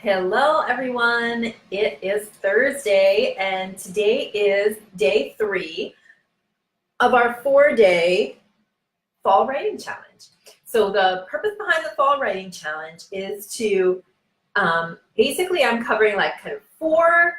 Hello everyone, it is Thursday and today is day 3 of our 4-day fall writing challenge. So the purpose behind the fall writing challenge is to basically I'm covering like kind of 4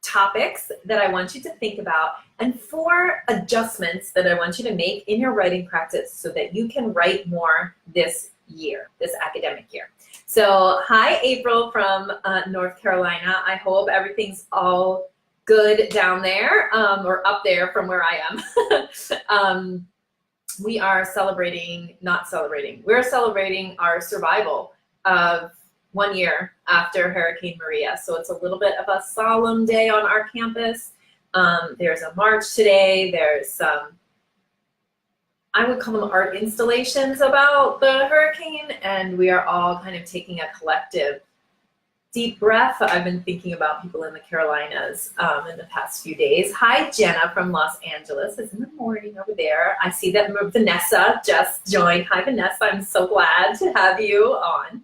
topics that I want you to think about and 4 adjustments that I want you to make in your writing practice so that you can write more this year, this academic year. So hi April from North Carolina. I hope everything's all good down there or up there from where I am. We are we're celebrating our survival of 1 year after Hurricane Maria. So it's a little bit of a solemn day on our campus. There's a march today. There's some, I would call them art installations about the hurricane, and we are all kind of taking a collective deep breath. I've been thinking about people in the Carolinas in the past few days. Hi, Jenna from Los Angeles. It's in the morning over there. I see that Vanessa just joined. Hi, Vanessa. I'm so glad to have you on.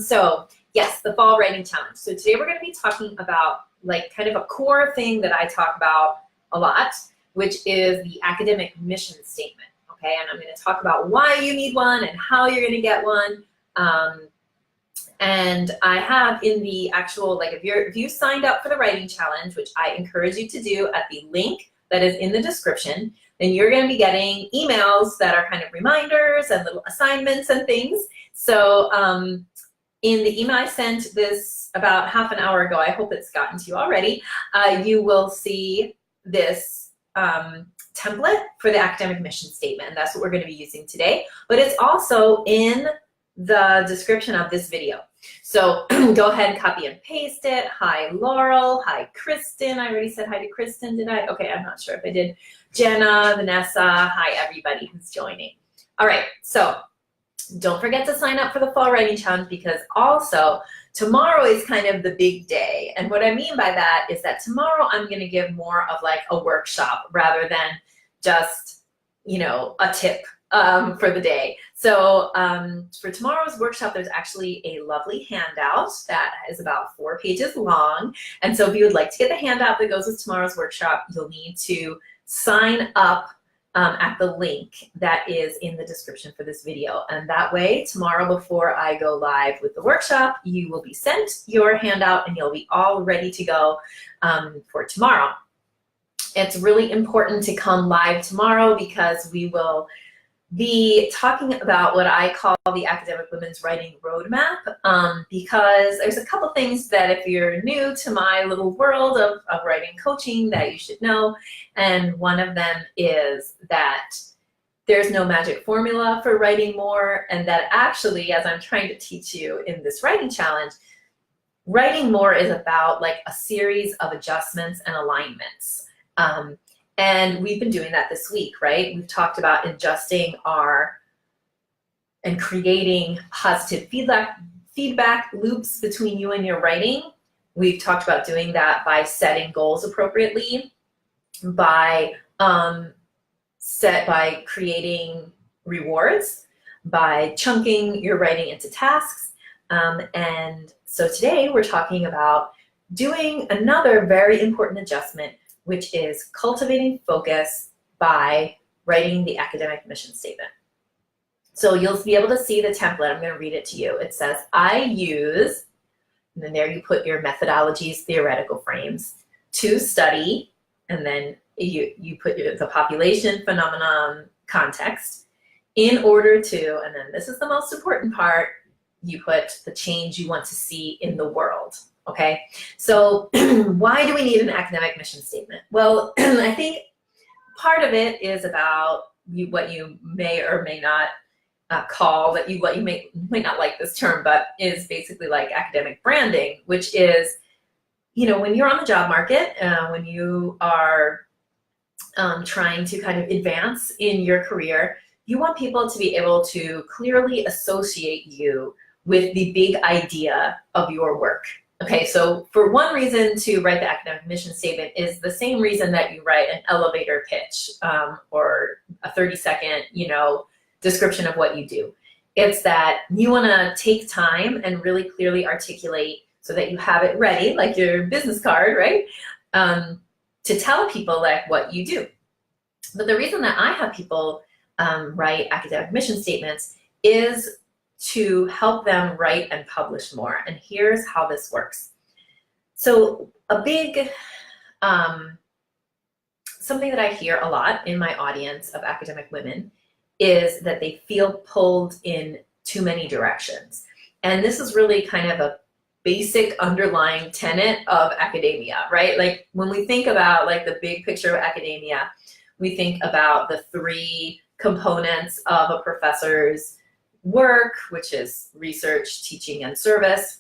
So yes, the fall writing challenge. So today we're going to be talking about like kind of a core thing that I talk about a lot, which is the academic mission statement. Okay, and I'm going to talk about why you need one and how you're going to get one. And I have in the actual, like if you signed up for the writing challenge, which I encourage you to do at the link that is in the description, then you're going to be getting emails that are kind of reminders and little assignments and things. So in the email I sent this about half an hour ago, I hope it's gotten to you already, you will see this template for the academic mission statement, and that's what we're going to be using today. But it's also in the description of this video. So go ahead and copy and paste it. Hi, Laurel. Hi, Kristen. I already said hi to Kristen, did I? Okay, I'm not sure if I did. Jenna, Vanessa, hi, everybody who's joining. All right, so don't forget to sign up for the fall writing challenge because also tomorrow is kind of the big day. And what I mean by that is that tomorrow I'm going to give more of like a workshop rather than just, you know, a tip for the day. So for tomorrow's workshop, there's actually a lovely handout that is about 4 pages long. And so if you would like to get the handout that goes with tomorrow's workshop, you'll need to sign up at the link that is in the description for this video. And that way, tomorrow before I go live with the workshop, you will be sent your handout and you'll be all ready to go for tomorrow. It's really important to come live tomorrow because we will be talking about what I call the Academic Women's Writing Roadmap because there's a couple things that if you're new to my little world of writing coaching that you should know. And one of them is that there's no magic formula for writing more, and that actually, as I'm trying to teach you in this writing challenge, writing more is about like a series of adjustments and alignments. And we've been doing that this week, right? We've talked about adjusting and creating positive feedback loops between you and your writing. We've talked about doing that by setting goals appropriately, by creating rewards, by chunking your writing into tasks. And so today we're talking about doing another very important adjustment, which is cultivating focus by writing the academic mission statement. So you'll be able to see the template. I'm going to read it to you. It says, I use, and then there you put your methodologies, theoretical frames, to study, and then you put the population, phenomenon, context, in order to, and then this is the most important part, you put the change you want to see in the world. Okay, so why do we need an academic mission statement? Well, I think part of it is about what you may or may not call, what you may not like this term, but is basically like academic branding, which is, you know, when you're on the job market, when you are trying to kind of advance in your career, you want people to be able to clearly associate you with the big idea of your work. Okay, so for one reason to write the academic mission statement is the same reason that you write an elevator pitch or a 30-second, description of what you do. It's that you want to take time and really clearly articulate so that you have it ready, like your business card, right? To tell people like what you do. But the reason that I have people write academic mission statements is to help them write and publish more. And here's how this works. So a big, something that I hear a lot in my audience of academic women is that they feel pulled in too many directions. And this is really kind of a basic underlying tenet of academia, right? Like when we think about like the big picture of academia, we think about the three components of a professor's work, which is research, teaching, and service.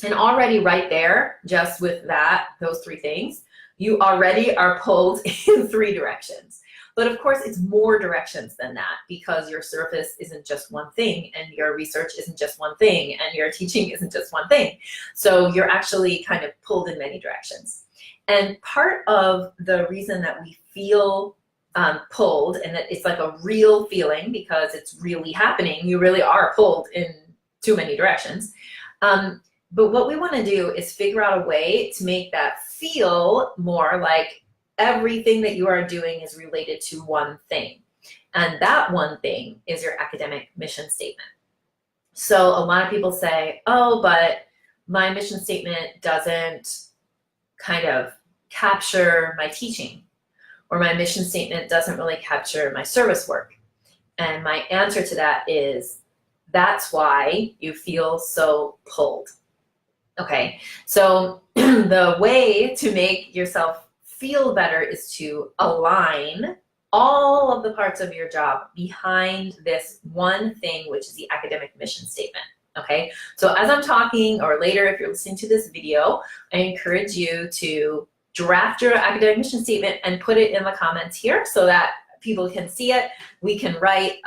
And already right there, just with that, those three things, you already are pulled in three directions. But of course, it's more directions than that because your service isn't just one thing and your research isn't just one thing and your teaching isn't just one thing. So you're actually kind of pulled in many directions. And part of the reason that we feel pulled, and that it's like a real feeling because it's really happening, you really are pulled in too many directions. But what we want to do is figure out a way to make that feel more like everything that you are doing is related to one thing. And that one thing is your academic mission statement. So a lot of people say, oh, but my mission statement doesn't kind of capture my teaching, or my mission statement doesn't really capture my service work. And my answer to that is, that's why you feel so pulled. Okay, so the way to make yourself feel better is to align all of the parts of your job behind this one thing, which is the academic mission statement. Okay, so as I'm talking, or later if you're listening to this video, I encourage you to draft your academic mission statement and put it in the comments here so that people can see it. We can write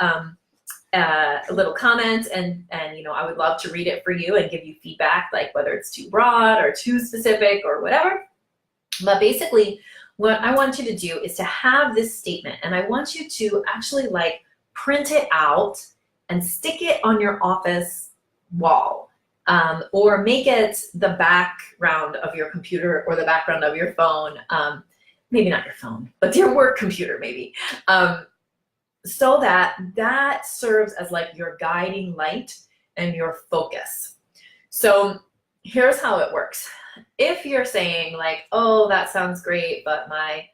a little comment, and you know, I would love to read it for you and give you feedback, like whether it's too broad or too specific or whatever. But basically, what I want you to do is to have this statement, and I want you to actually like print it out and stick it on your office wall, or make it the background of your computer or the background of your phone. Maybe not your phone, but your work computer maybe. So that serves as like your guiding light and your focus. So here's how it works. If you're saying like, oh, that sounds great, but my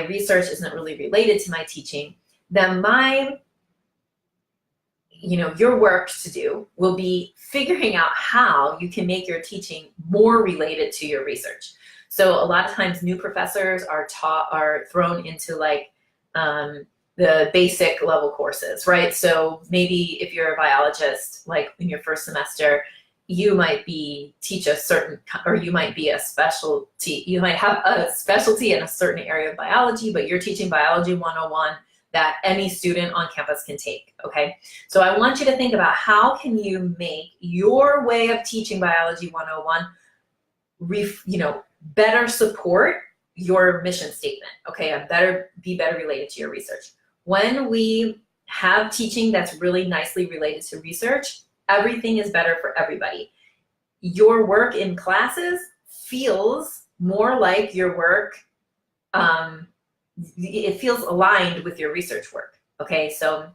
research isn't really related to my teaching, then your work to do will be figuring out how you can make your teaching more related to your research. So a lot of times new professors are thrown into like the basic level courses, right? So maybe if you're a biologist, like in your first semester, you might teach a certain, or you might be a specialty, you might have a specialty in a certain area of biology, but you're teaching biology 101 that any student on campus can take, okay? So I want you to think about how can you make your way of teaching biology 101 better support your mission statement, okay? And be better related to your research. When we have teaching that's really nicely related to research, everything is better for everybody. Your work in classes feels more like your work, it feels aligned with your research work, okay? So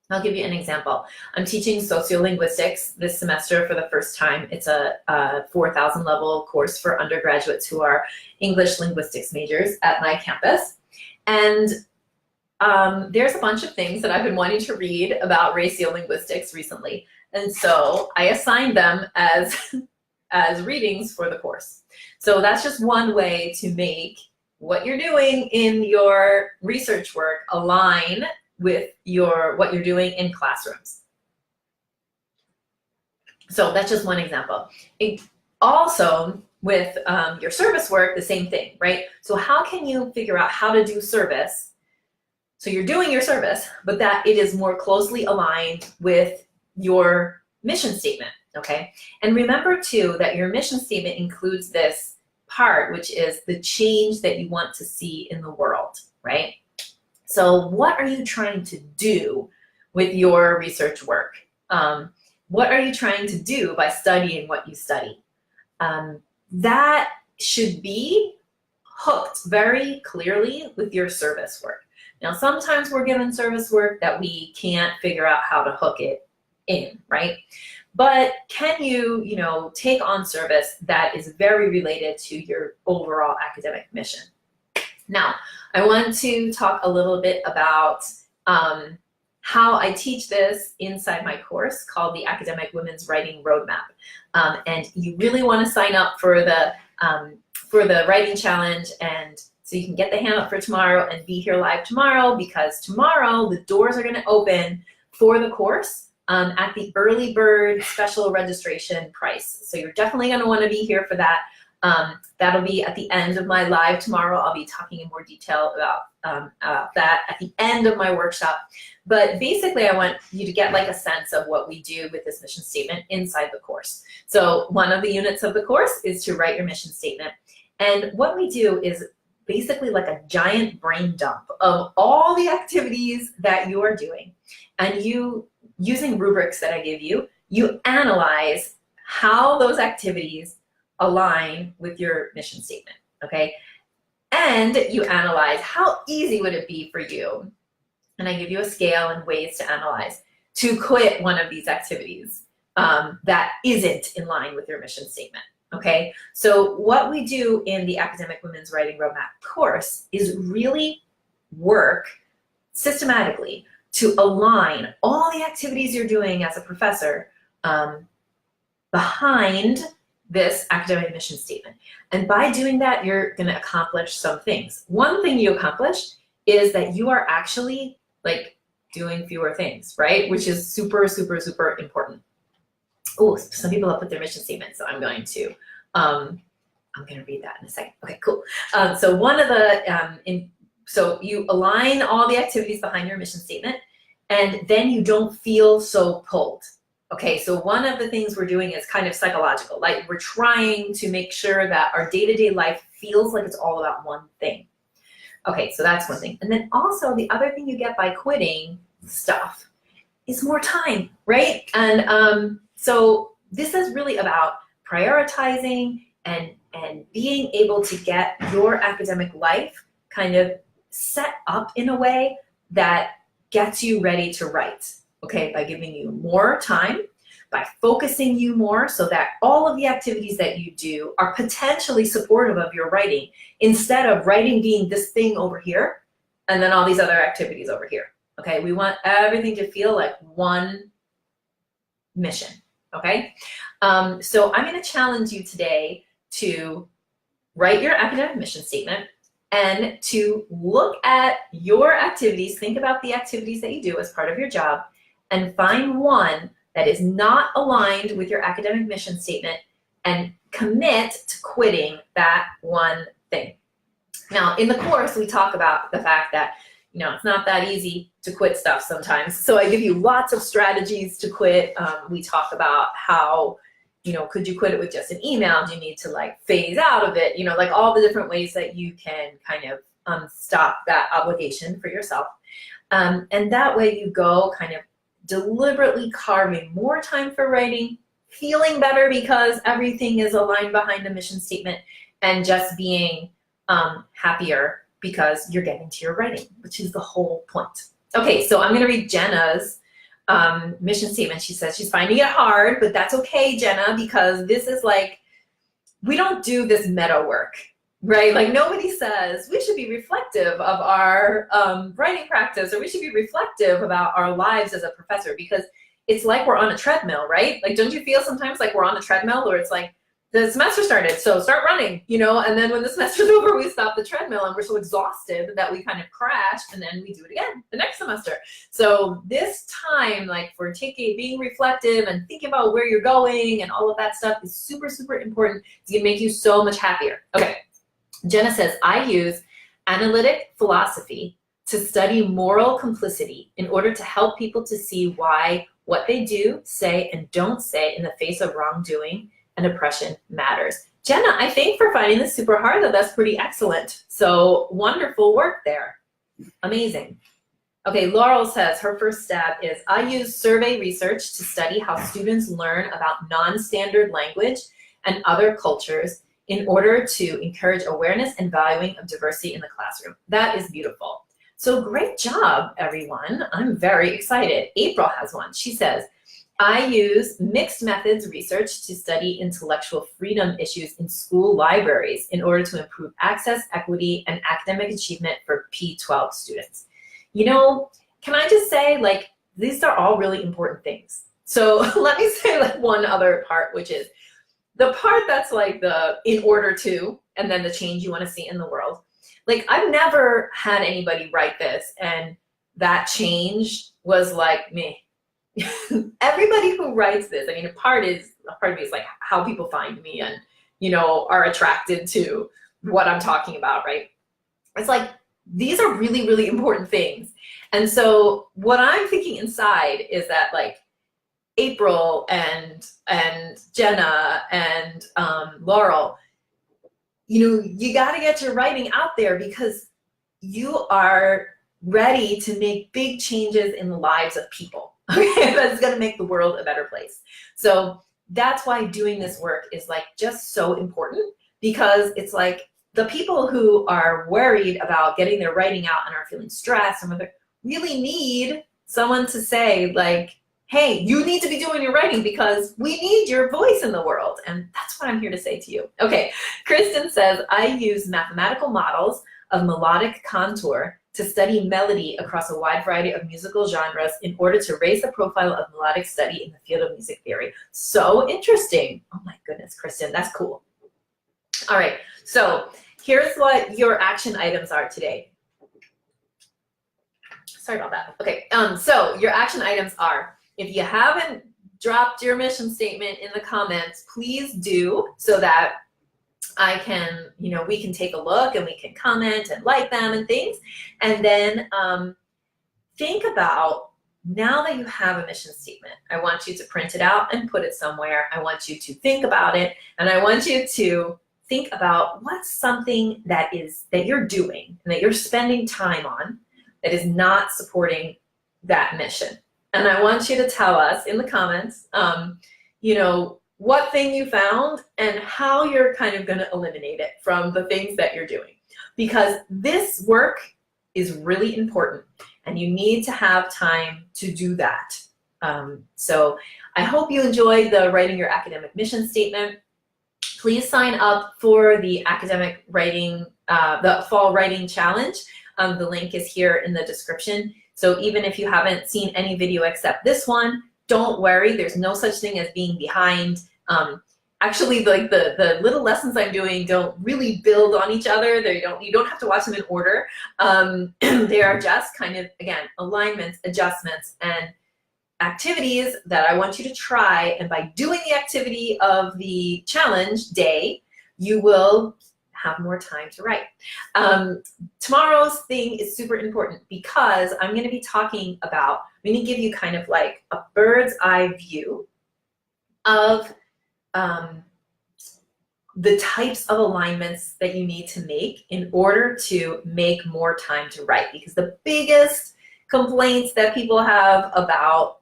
I'll give you an example. I'm teaching sociolinguistics this semester for the first time. It's a 4,000 level course for undergraduates who are English linguistics majors at my campus. And there's a bunch of things that I've been wanting to read about ratiolinguistics recently. And so I assigned them as readings for the course. So that's just one way to make what you're doing in your research work align with what you're doing in classrooms. So that's just one example. Also, with your service work, the same thing, right? So how can you figure out how to do service? So you're doing your service, but that it is more closely aligned with your mission statement, okay? And remember too that your mission statement includes this part, which is the change that you want to see in the world, right? So what are you trying to do with your research work? What are you trying to do by studying what you study? That should be hooked very clearly with your service work. Now, sometimes we're given service work that we can't figure out how to hook it in, right? But can you, take on service that is very related to your overall academic mission? Now, I want to talk a little bit about how I teach this inside my course called the Academic Women's Writing Roadmap. And you really want to sign up for the writing challenge, and so you can get the handout for tomorrow and be here live tomorrow, because tomorrow the doors are going to open for the course at the early bird special registration price. So you're definitely going to want to be here for that. That'll be at the end of my live tomorrow. I'll be talking in more detail about that at the end of my workshop. But basically, I want you to get like a sense of what we do with this mission statement inside the course. So one of the units of the course is to write your mission statement. And what we do is basically like a giant brain dump of all the activities that you are doing. And you, using rubrics that I give you, you analyze how those activities align with your mission statement, okay? And you analyze how easy would it be for you, and I give you a scale and ways to analyze, to quit one of these activities that isn't in line with your mission statement, okay? So what we do in the Academic Women's Writing Roadmap course is really work systematically to align all the activities you're doing as a professor behind this academic mission statement. And by doing that, you're going to accomplish some things. One thing you accomplish is that you are actually like doing fewer things, right? Which is super, super, super important. Oh, some people have put their mission statement, so I'm going to read that in a second. Okay, cool. So one of the, so you align all the activities behind your mission statement, and then you don't feel so pulled. Okay, so one of the things we're doing is kind of psychological. Like, we're trying to make sure that our day-to-day life feels like it's all about one thing. Okay, so that's one thing. And then also the other thing you get by quitting stuff is more time, right? And so this is really about prioritizing and being able to get your academic life kind of set up in a way that gets you ready to write. Okay, by giving you more time, by focusing you more so that all of the activities that you do are potentially supportive of your writing, instead of writing being this thing over here and then all these other activities over here. Okay, we want everything to feel like one mission, okay? So I'm gonna challenge you today to write your academic mission statement and to look at your activities, think about the activities that you do as part of your job, and find one that is not aligned with your academic mission statement and commit to quitting that one thing. Now, in the course, we talk about the fact that, it's not that easy to quit stuff sometimes. So I give you lots of strategies to quit. We talk about how, could you quit it with just an email? Do you need to like phase out of it? Like all the different ways that you can kind of stop that obligation for yourself. And that way you go kind of deliberately carving more time for writing, feeling better because everything is aligned behind a mission statement, and just being happier because you're getting to your writing, which is the whole point. Okay, so I'm going to read Jenna's mission statement. She says she's finding it hard, but that's okay, Jenna, because this is like, we don't do this meta work, right? Like, nobody says we should be reflective of our writing practice, or we should be reflective about our lives as a professor, because it's like we're on a treadmill, right? Like, don't you feel sometimes like we're on a treadmill where it's like, the semester started, so start running, and then when the semester's over, we stop the treadmill and we're so exhausted that we kind of crash, and then we do it again the next semester. So this time, like, for being reflective and thinking about where you're going and all of that stuff is super, super important. It's gonna make you so much happier. Okay, Jenna says, I use analytic philosophy to study moral complicity in order to help people to see why what they do, say, and don't say in the face of wrongdoing and oppression matters. Jenna, I think for finding this super hard, that's pretty excellent. So wonderful work there. Amazing. Okay, Laurel says her first step is I use survey research to study how students learn about non-standard language and other cultures in order to encourage awareness and valuing of diversity in the classroom. That is beautiful. So great job, everyone. I'm very excited. April has one. She says, I use mixed methods research to study intellectual freedom issues in school libraries in order to improve access, equity, and academic achievement for P12 students. You know, can I just say, like, these are all really important things. So let me say like one other part, which is the part that's like the in order to, and then the change you want to see in the world. Like, I've never had anybody write this and that change was like me. Everybody who writes this, I mean, a part of me is like how people find me and, you know, are attracted to what I'm talking about, right? It's like, these are really, really important things. And so what I'm thinking inside is that like April and Jenna and Laurel, you know, you got to get your writing out there because you are ready to make big changes in the lives of people. Okay, that's going to make the world a better place. So that's why doing this work is like just so important, because it's like the people who are worried about getting their writing out and are feeling stressed and whether really need someone to say like, hey, you need to be doing your writing because we need your voice in the world. And that's what I'm here to say to you. Okay, Kristen says, I use mathematical models of melodic contour to study melody across a wide variety of musical genres in order to raise the profile of melodic study in the field of music theory. So interesting. Oh my goodness, Kristen, that's cool. All right, so here's what your action items are today. Sorry about that. Okay, so your action items are, if you haven't dropped your mission statement in the comments, please do, so that I can, you know, we can take a look and we can comment and like them and things. And then think about, now that you have a mission statement, I want you to print it out and put it somewhere. I want you to think about it, and I want you to think about what's something that you're doing and that you're spending time on that is not supporting that mission. And I want you to tell us in the comments, you know, what thing you found and how you're kind of going to eliminate it from the things that you're doing. Because this work is really important and you need to have time to do that. So I hope you enjoyed the Writing Your Academic Mission Statement. Please sign up for the academic writing, the Fall Writing Challenge. The link is here in the description. So even if you haven't seen any video except this one, don't worry, there's no such thing as being behind. Actually, like the little lessons I'm doing don't really build on each other. You don't have to watch them in order. They are just kind of, again, alignments, adjustments, and activities that I want you to try. And by doing the activity of the challenge day, you will have more time to write. Tomorrow's thing is super important because I'm going to be talking about, I'm going to give you kind of like a bird's eye view of the types of alignments that you need to make in order to make more time to write. Because the biggest complaints that people have about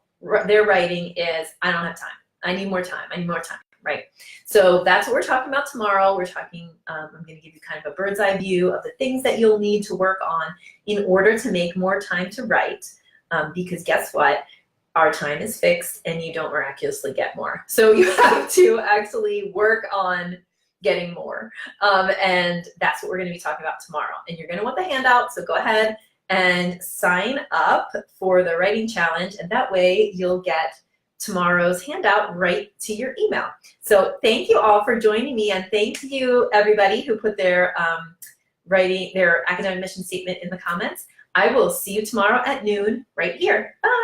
their writing is, I don't have time. I need more time. I need more time, right? So that's what we're talking about tomorrow. We're talking, I'm going to give you kind of a bird's eye view of the things that you'll need to work on in order to make more time to write. Because guess what? Our time is fixed and you don't miraculously get more. So you have to actually work on getting more. And that's what we're going to be talking about tomorrow. And you're going to want the handout, so go ahead and sign up for the writing challenge, and that way you'll get tomorrow's handout right to your email. So thank you all for joining me, and thank you everybody who put their academic mission statement in the comments. I will see you tomorrow at noon right here. Bye.